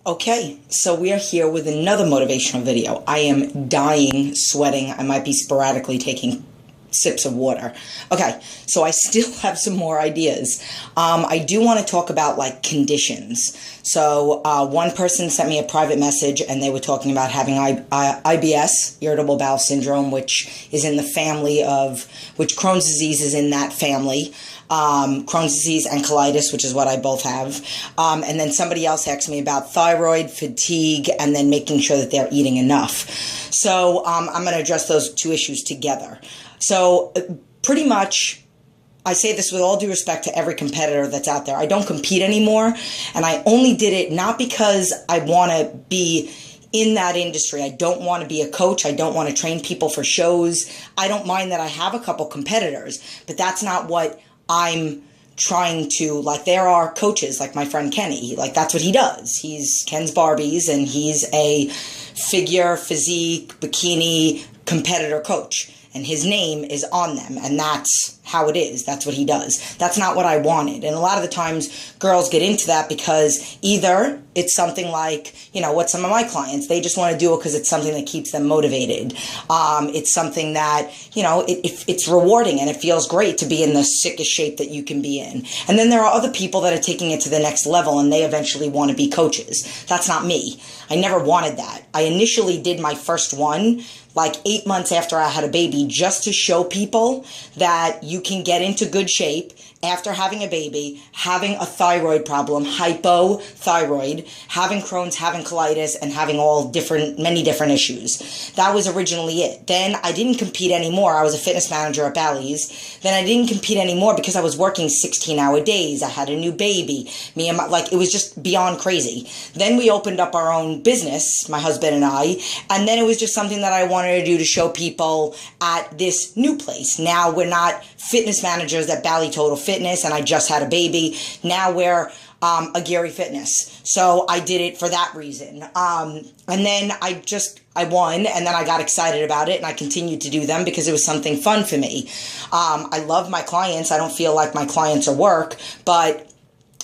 Okay, so we are here with another motivational video. I am dying, sweating. I might be sporadically taking sips of water. Okay, so I still have some more ideas. I do want to talk about like conditions. So one person sent me a private message and they were talking about having IBS, irritable bowel syndrome, which is in the family of, which Crohn's disease is in that family. Crohn's disease and colitis, which is what I both have. And then somebody else asked me about thyroid, fatigue, and then making sure that they're eating enough. So I'm going to address those two issues together. So pretty much, I say this with all due respect to every competitor that's out there. I don't compete anymore, and I only did it not because I want to be in that industry. I don't want to be a coach. I don't want to train people for shows. I don't mind that I have a couple competitors, but that's not what I'm trying to, like, there are coaches like my friend Kenny, like that's what he does. He's Ken's Barbies and he's a figure, physique, bikini competitor coach. And his name is on them, and that's how it is. That's what he does. That's not what I wanted. And a lot of the times, girls get into that because either it's something like, you know, what some of my clients, they just want to do it because it's something that keeps them motivated. It's something that, you know, it's rewarding and it feels great to be in the sickest shape that you can be in. And then there are other people that are taking it to the next level and they eventually want to be coaches. That's not me. I never wanted that. I initially did my first one like 8 months after I had a baby, just to show people that you can get into good shape after having a baby, having a thyroid problem, hypothyroid, having Crohn's, having colitis, and having many different issues. That was originally it. Then I didn't compete anymore. I was a fitness manager at Bally's. Then I didn't compete anymore because I was working 16-hour days. I had a new baby. It was just beyond crazy. Then we opened up our own business, my husband and I, and then it was just something that I wanted to do to show people at this new place. Now we're not fitness managers at Bally Total Fitness, and I just had a baby. Now we're Aguirre Fitness. So I did it for that reason. And then I won, and then I got excited about it, and I continued to do them because it was something fun for me. I love my clients. I don't feel like my clients are work, but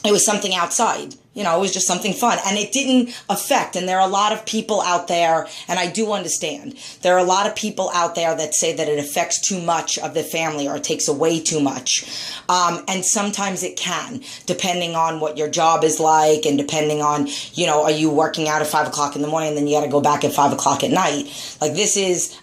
it was something outside. You know, it was just something fun, and it didn't affect, and there are a lot of people out there, and I do understand, there are a lot of people out there that say that it affects too much of the family or it takes away too much, and sometimes it can, depending on what your job is like, and depending on, you know, are you working out at 5 o'clock in the morning, and then you got to go back at 5 o'clock at night. Like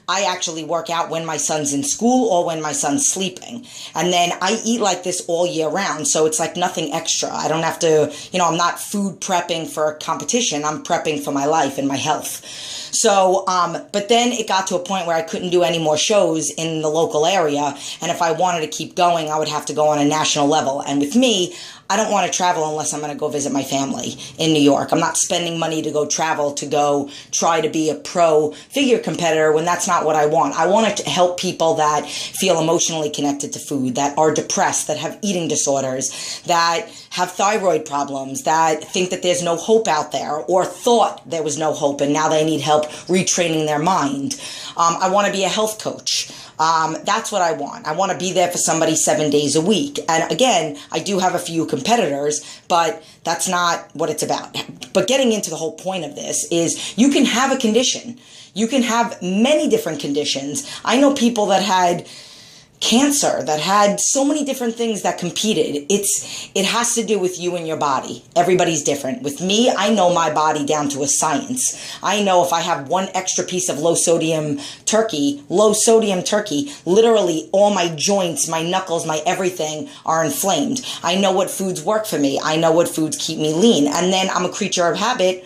I actually work out when my son's in school or when my son's sleeping, and then I eat like this all year round, so it's like nothing extra. I don't have to, you know, I'm not food prepping for a competition. I'm prepping for my life and my health. So, but then it got to a point where I couldn't do any more shows in the local area. And if I wanted to keep going, I would have to go on a national level. And with me, I don't want to travel unless I'm going to go visit my family in New York. I'm not spending money to go travel to go try to be a pro figure competitor when that's not what I want. I want to help people that feel emotionally connected to food, that are depressed, that have eating disorders, that have thyroid problems, that think that there's no hope out there or thought there was no hope and now they need help retraining their mind. I want to be a health coach. That's what I want. I want to be there for somebody 7 days a week. And again, I do have a few competitors, but that's not what it's about. But getting into the whole point of this is you can have a condition. You can have many different conditions. I know people that had cancer, that had so many different things that competed. It has to do with you and your body. Everybody's different. With me, I know my body down to a science. I know if I have one extra piece of low sodium turkey, literally all my joints, my knuckles, my everything are inflamed. I know what foods work for me. I know what foods keep me lean. And then I'm a creature of habit.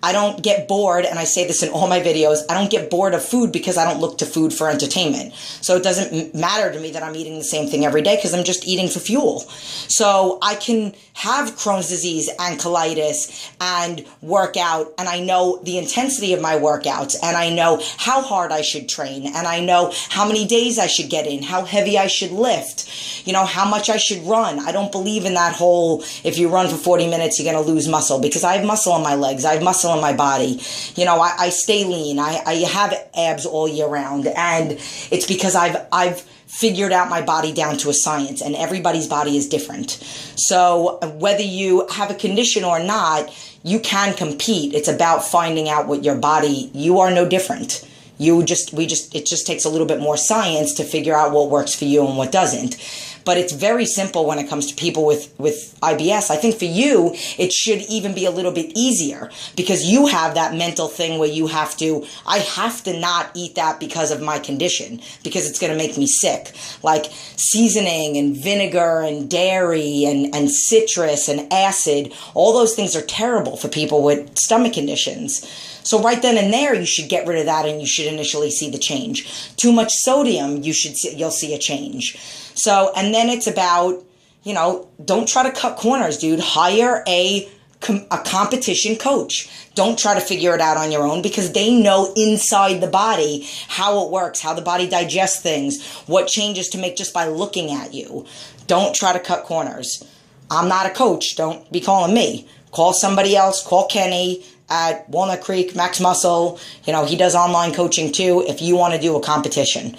I don't get bored, and I say this in all my videos, I don't get bored of food because I don't look to food for entertainment. So it doesn't matter to me that I'm eating the same thing every day because I'm just eating for fuel. So I can have Crohn's disease and colitis and work out, and I know the intensity of my workouts, and I know how hard I should train, and I know how many days I should get in, how heavy I should lift, you know, how much I should run. I don't believe in that whole, if you run for 40 minutes, you're going to lose muscle, because I have muscle on my legs. I have muscle in my body. You know, I stay lean. I have abs all year round, and it's because I've figured out my body down to a science, and everybody's body is different. So whether you have a condition or not, you can compete. It's about finding out what your body, you are no different. It just takes a little bit more science to figure out what works for you and what doesn't. But it's very simple when it comes to people with IBS. I think for you, it should even be a little bit easier because you have that mental thing where I have to not eat that because of my condition, because it's going to make me sick. Like seasoning and vinegar and dairy and citrus and acid, all those things are terrible for people with stomach conditions. So right then and there, you should get rid of that and you should initially see the change. Too much sodium, you'll see a change. So, and then it's about, don't try to cut corners, dude. Hire a competition coach. Don't try to figure it out on your own because they know inside the body how it works, how the body digests things, what changes to make just by looking at you. Don't try to cut corners. I'm not a coach. Don't be calling me. Call somebody else. Call Kenny at Walnut Creek, Max Muscle. He does online coaching too if you want to do a competition.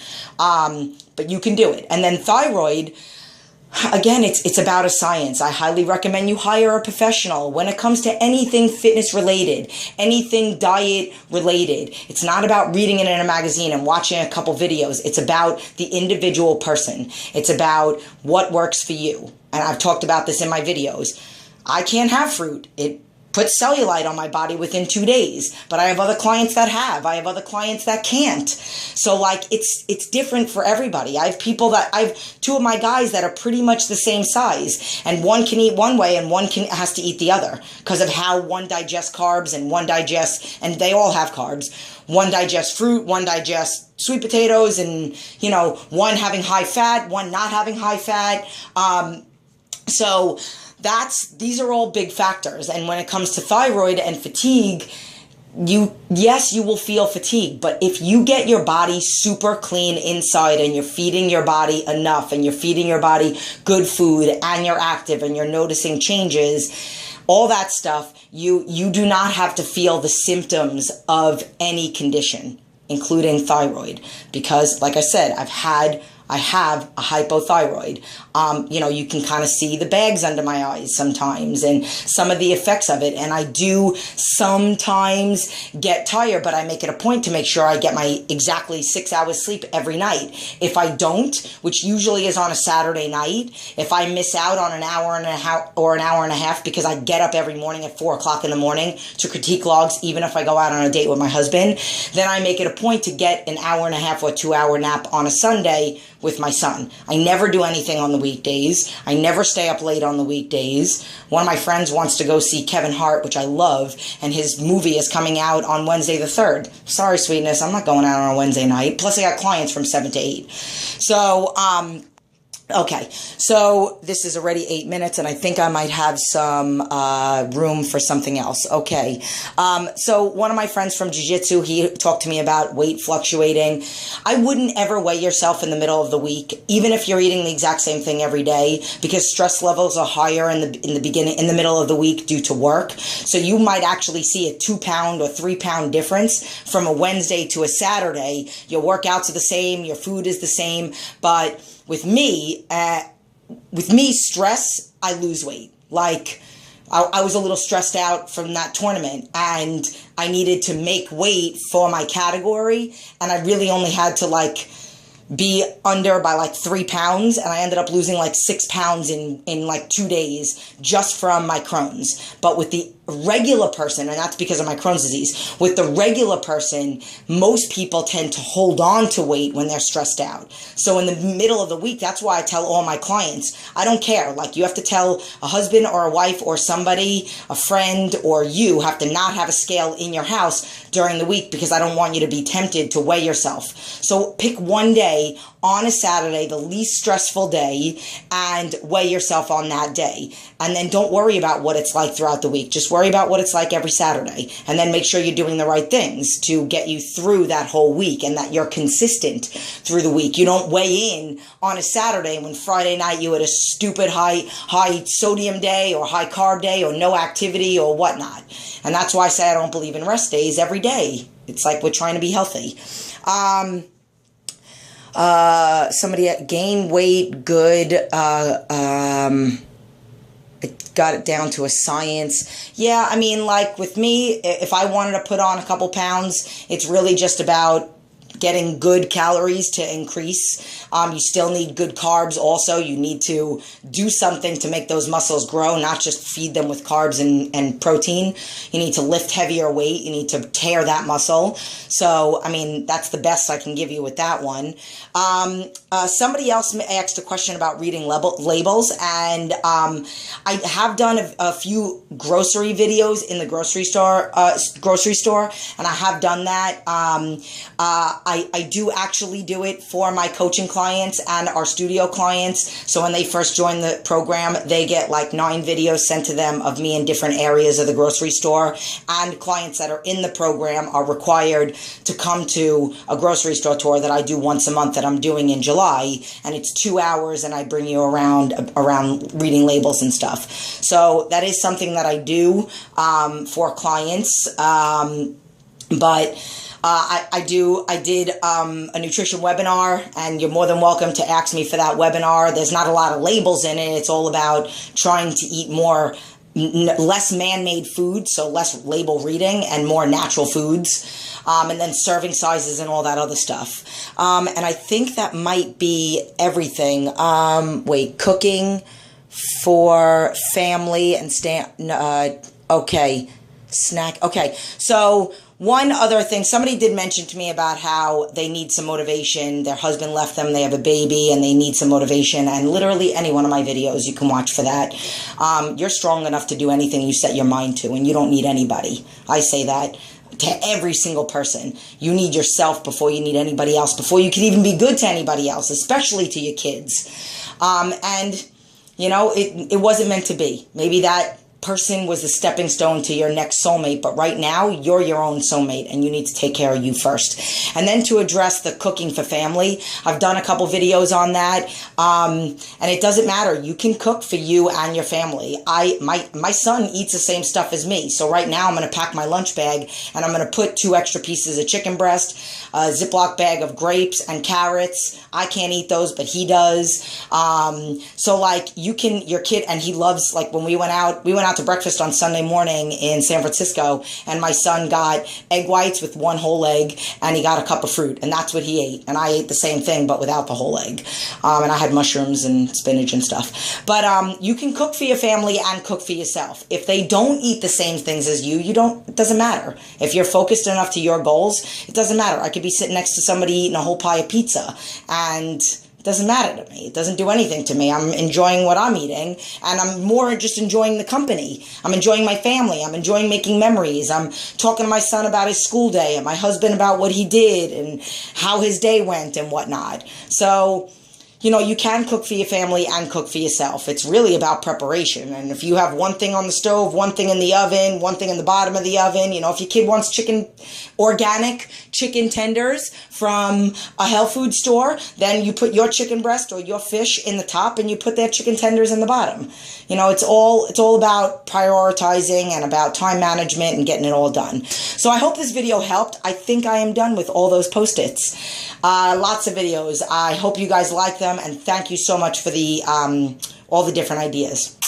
But you can do it. And then thyroid, again, it's about a science. I highly recommend you hire a professional when it comes to anything fitness related, anything diet related. It's not about reading it in a magazine and watching a couple videos. It's about the individual person. It's about what works for you. And I've talked about this in my videos. I can't have fruit. It puts cellulite on my body within 2 days, but I have other clients that have. I have other clients that can't. So it's different for everybody. I have two of my guys that are pretty much the same size, and one can eat one way and one has to eat the other because of how one digests carbs and they all have carbs. One digests fruit, one digests sweet potatoes, and one having high fat, one not having high fat. So these are all big factors. And when it comes to thyroid and fatigue, you will feel fatigue, but if you get your body super clean inside and you're feeding your body enough and you're feeding your body good food and you're active and you're noticing changes, all that stuff, you do not have to feel the symptoms of any condition, including thyroid, because like I said, I have a hypothyroid. You can kind of see the bags under my eyes sometimes and some of the effects of it. And I do sometimes get tired, but I make it a point to make sure I get my exactly 6 hours sleep every night. If I don't, which usually is on a Saturday night, if I miss out on an hour and a half or an hour and a half because I get up every morning at 4 o'clock in the morning to critique logs, even if I go out on a date with my husband, then I make it a point to get an hour and a half or 2 hour nap on a Sunday with my son. I never do anything on the weekdays. I never stay up late on the weekdays. One of my friends wants to go see Kevin Hart, which I love, and his movie is coming out on Wednesday the 3rd. Sorry, sweetness, I'm not going out on a Wednesday night. Plus, I got clients from 7 to 8. So, okay, so this is already 8 minutes, and I think I might have some room for something else. Okay, so one of my friends from Jiu-Jitsu, he talked to me about weight fluctuating. I wouldn't ever weigh yourself in the middle of the week, even if you're eating the exact same thing every day, because stress levels are higher in the middle of the week due to work. So you might actually see a 2 pound or 3 pound difference from a Wednesday to a Saturday. Your workouts are the same, your food is the same, but with me, stress, I lose weight. Like, I was a little stressed out from that tournament, and I needed to make weight for my category, and I really only had to, be under by 3 pounds, and I ended up losing 6 pounds in 2 days just from my Crohn's. But with the regular person, and that's because of my Crohn's disease, with the regular person, most people tend to hold on to weight when they're stressed out. So in the middle of the week, that's why I tell all my clients, I don't care. You have to tell a husband or a wife or somebody, a friend, or you have to not have a scale in your house during the week, because I don't want you to be tempted to weigh yourself. So pick one day on a Saturday, the least stressful day, and weigh yourself on that day. And then don't worry about what it's like throughout the week. Just worry about what it's like every Saturday. And then make sure you're doing the right things to get you through that whole week and that you're consistent through the week. You don't weigh in on a Saturday when Friday night you had a stupid high sodium day or high carb day or no activity or whatnot. And that's why I say I don't believe in rest days every day. It's like we're trying to be healthy. Somebody gain weight, good. got it down to a science. Yeah, I mean, like with me, if I wanted to put on a couple pounds, it's really just about getting good calories to increase. You still need good carbs also. You need to do something to make those muscles grow, not just feed them with carbs and protein. You need to lift heavier weight. You need to tear that muscle. So, I mean, that's the best I can give you with that one. Somebody else asked a question about reading labels, and I have done a few grocery videos in the grocery store, and I have done that. I do actually do it for my coaching clients and our studio clients. So when they first join the program, they get like 9 videos sent to them of me in different areas of the grocery store. And clients that are in the program are required to come to a grocery store tour that I do once a month that I'm doing in July. And it's 2 hours, and I bring you around reading labels and stuff. So that is something that I do for clients. I did a nutrition webinar, and you're more than welcome to ask me for that webinar. There's not a lot of labels in it. It's all about trying to eat less man-made food, so less label reading, and more natural foods, and then serving sizes and all that other stuff. And I think that might be everything. Cooking for family and snack. Okay, so one other thing, somebody did mention to me about how they need some motivation. Their husband left them, they have a baby, and they need some motivation. And literally any one of my videos you can watch for that. You're strong enough to do anything you set your mind to, and you don't need anybody. I say that to every single person. You need yourself before you need anybody else, before you can even be good to anybody else, especially to your kids. And, you know, it wasn't meant to be. Maybe that person was a stepping stone to your next soulmate, but right now you're your own soulmate, and you need to take care of you first. And then to address the cooking for family, I've done a couple videos on that, and it doesn't matter. You can cook for you and your family. My son eats the same stuff as me, so right now I'm going to pack my lunch bag, and I'm going to put 2 extra pieces of chicken breast, a Ziploc bag of grapes and carrots. I can't eat those, but he does. So like your kid, and he loves, like when we went out to breakfast on Sunday morning in San Francisco, and my son got egg whites with 1 whole egg, and he got a cup of fruit, and that's what he ate. And I ate the same thing, but without the whole egg. And I had mushrooms and spinach and stuff. But you can cook for your family and cook for yourself. If they don't eat the same things as you, it doesn't matter. If you're focused enough to your goals, it doesn't matter. I could be sitting next to somebody eating a whole pie of pizza, and it doesn't matter to me. It doesn't do anything to me. I'm enjoying what I'm eating, and I'm more just enjoying the company. I'm enjoying my family. I'm enjoying making memories. I'm talking to my son about his school day, and my husband about what he did and how his day went and whatnot. So, you know, you can cook for your family and cook for yourself. It's really about preparation. And if you have one thing on the stove, one thing in the oven, one thing in the bottom of the oven, you know, if your kid wants organic chicken tenders from a health food store, then you put your chicken breast or your fish in the top, and you put their chicken tenders in the bottom. You know, it's all about prioritizing and about time management and getting it all done. So I hope this video helped. I think I am done with all those Post-its. Lots of videos. I hope you guys like them, and thank you so much for all the different ideas.